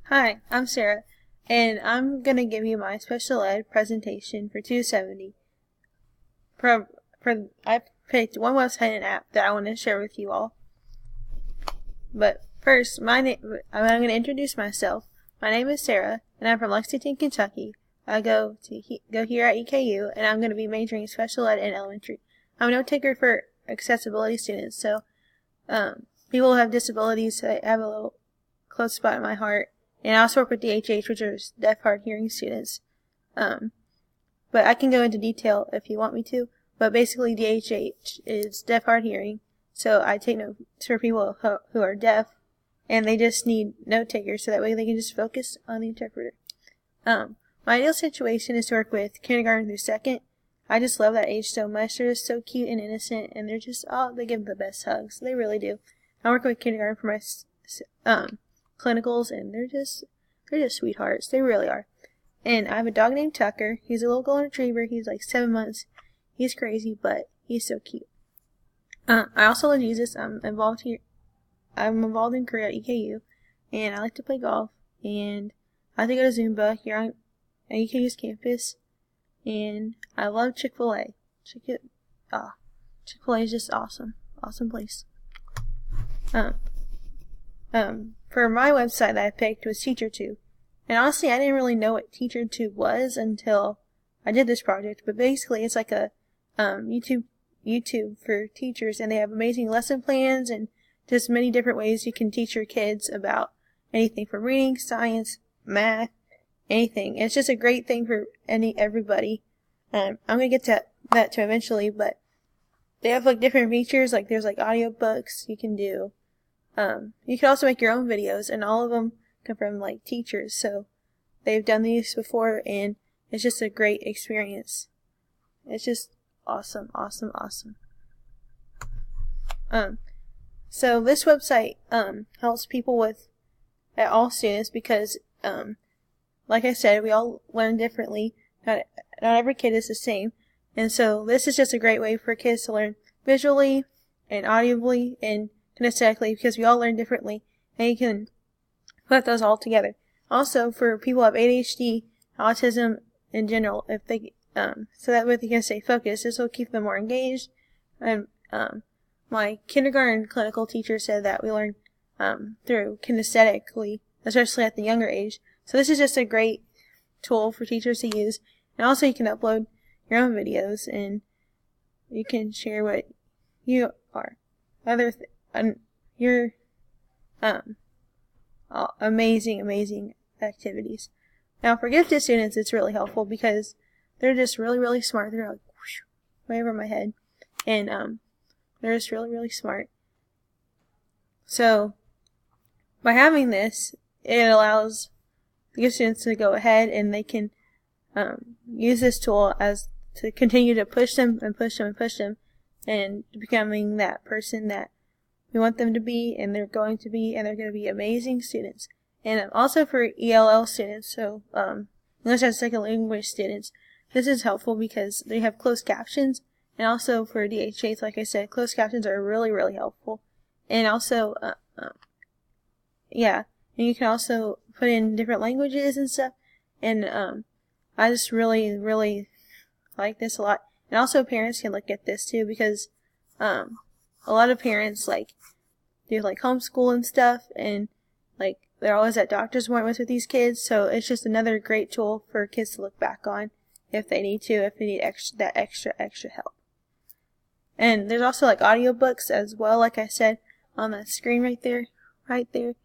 Hi, I'm Sarah, and I'm going to give you my special ed presentation for 270. I picked one website and app that I want to share with you all. But first, I'm going to introduce myself. My name is Sarah, and I'm from Lexington, Kentucky. I go here at EKU, and I'm going to be majoring in special ed and elementary. I'm a note taker for accessibility students, so people who have disabilities have a little close spot in my heart. And I also work with DHH, which are deaf, hard hearing students. But I can go into detail if you want me to. But basically, DHH is deaf, hard hearing. So I take notes for people who are deaf, and they just need note takers, so that way they can just focus on the interpreter. My ideal situation is to work with kindergarten through second. I just love that age so much. They're just so cute and innocent, and they're just they give the best hugs. They really do. I work with kindergarten for my clinicals, and they're just sweethearts. They really are. And I have a dog named Tucker. He's a little golden retriever. He's like 7 months. He's crazy, but he's so cute. I also love Jesus. I'm involved in career at EKU, and I like to play golf, and I like to go to Zumba here on EKU's campus, and I love Chick-fil-A. Chick-fil-A is just awesome place. For my website that I picked was TeacherTube. And honestly, I didn't really know what TeacherTube was until I did this project. But basically, it's like a YouTube for teachers, and they have amazing lesson plans and just many different ways you can teach your kids about anything from reading, science, math, anything. And it's just a great thing for everybody. I'm gonna get to that too eventually, but they have like different features. Like there's like audiobooks you can do. You can also make your own videos, and all of them come from like teachers, so they've done these before, and it's just a great experience. It's just awesome. So this website helps people with all students because like I said, we all learn differently. Not every kid is the same, and so this is just a great way for kids to learn visually and audibly and kinesthetically, because we all learn differently, and you can put those all together. Also, for people who have ADHD, autism in general, if they so that way they can stay focused, this will keep them more engaged. And my kindergarten clinical teacher said that we learn through kinesthetically, especially at the younger age. So this is just a great tool for teachers to use. And also, you can upload your own videos, and you can share what you are. Your amazing activities. Now, for gifted students, it's really helpful because they're just really smart. They're like whoosh, way over my head, and they're just really smart. So by having this, it allows the gifted students to go ahead, and they can use this tool to continue to push them and becoming that person that we want them to be, and they're going to be, and they're going to be amazing students. And also for ELL students, so English as a Second Language students, this is helpful because they have closed captions. And also for DHH, like I said, closed captions are really helpful. And also, and you can also put in different languages and stuff. And I just really like this a lot. And also parents can look at this too, because a lot of parents do homeschool and stuff, and they're always at doctor's appointments with these kids, so it's just another great tool for kids to look back on if they need extra help. And there's also audiobooks as well, like I said on that screen right there. There's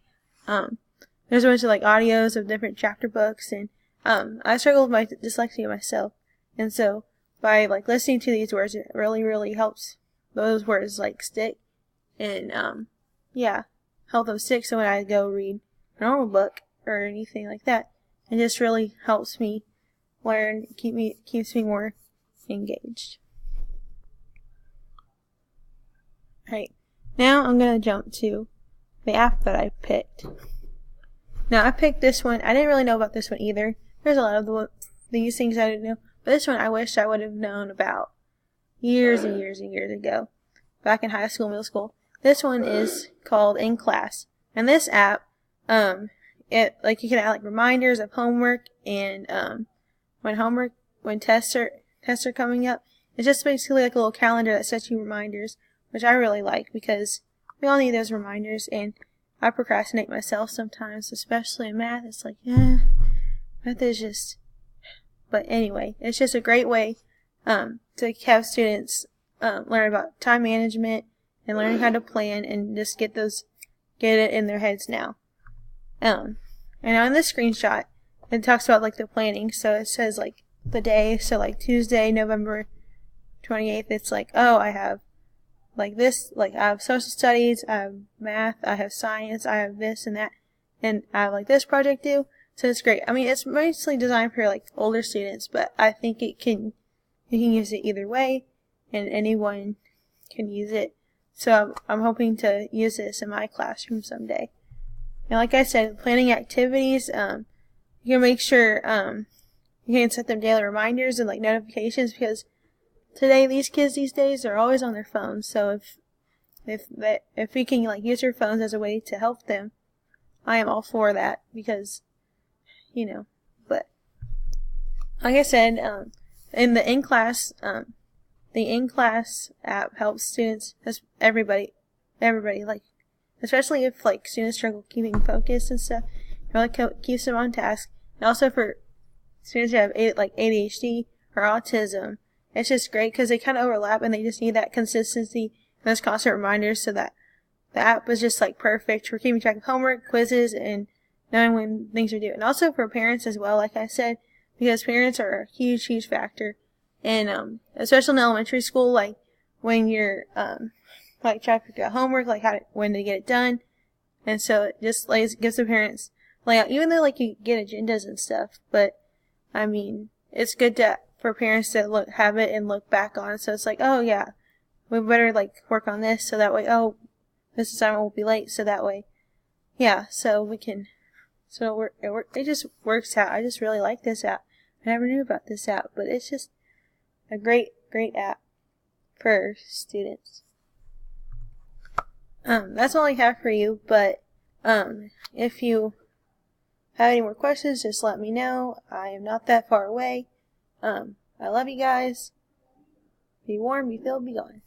a bunch of audios of different chapter books, and I struggle with my dyslexia myself, and so by listening to these words, it really helps those words stick, and help them stick. So when I go read a normal book or anything like that, it just really helps me learn, keeps me more engaged. Right, now I'm gonna jump to the app that I picked. Now I picked this one. I didn't really know about this one either. There's a lot of these things I didn't know, but this one I wish I would have known about years and years ago, back in high school, middle school. This one is called In Class, and this app like you can add like reminders of homework, and when tests are coming up. It's just basically like a little calendar that sets you reminders, which I really like because we all need those reminders, and I procrastinate myself sometimes, especially in math. It's like, math is just, but anyway, it's just a great way to have students learn about time management and learning how to plan and just get it in their heads now. And on this screenshot, it talks about like the planning. So it says like the day. So like Tuesday, November 28th, it's like, oh, I have like this, like I have social studies, I have math, I have science, I have this and that, and I have like this project due. So it's great. I mean, it's mostly designed for like older students, but I think you can use it either way, and anyone can use it. So I'm hoping to use this in my classroom someday. And like I said, planning activities, you can make sure you can set them daily reminders and like notifications, because these kids these days are always on their phones. So if we can like use their phones as a way to help them, I am all for that, because but like I said, in the in-class app helps students, everybody, like, especially if like students struggle keeping focus and stuff. It really keeps them on task. And also for students who have like ADHD or autism, it's just great because they kind of overlap and they just need that consistency and those constant reminders, so that the app is just like perfect for keeping track of homework, quizzes, and knowing when things are due. And also for parents as well, like I said, because parents are a huge factor. And especially in elementary school, like when you're like trying to figure out homework, like when to get it done. And so it just gives the parents layout, even though like you get agendas and stuff, but I mean, it's good for parents to have it and look back on it. So it's like, oh yeah, we better like work on this, so that way, oh, this assignment will be late, so that way, yeah, so we can, so it just works out. I just really like this app. I never knew about this app, but it's just a great app for students. That's all I have for you, but if you have any more questions, just let me know. I am not that far away. I love you guys. Be warm, be filled, be gone.